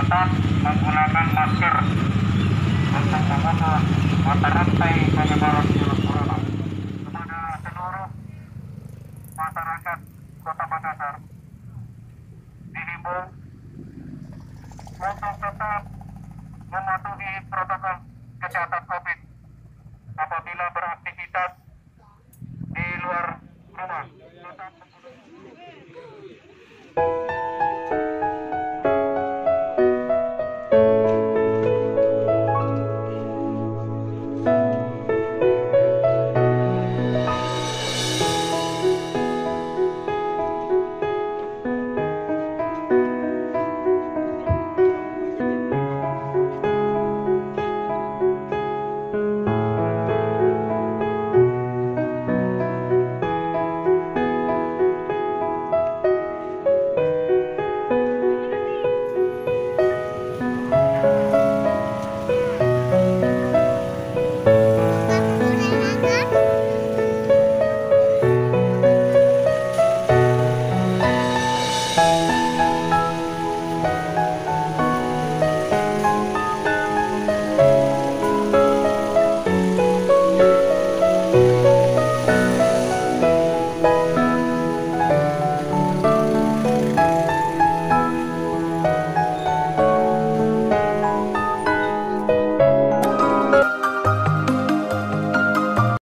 tetap menggunakan masker untuk memutus mata rantai penyebaran virus corona. Kepada seluruh masyarakat Kota Makassar dihimbau untuk tetap mematuhi protokol kesehatan COVID apabila beraktivitas di luar rumah. Tetap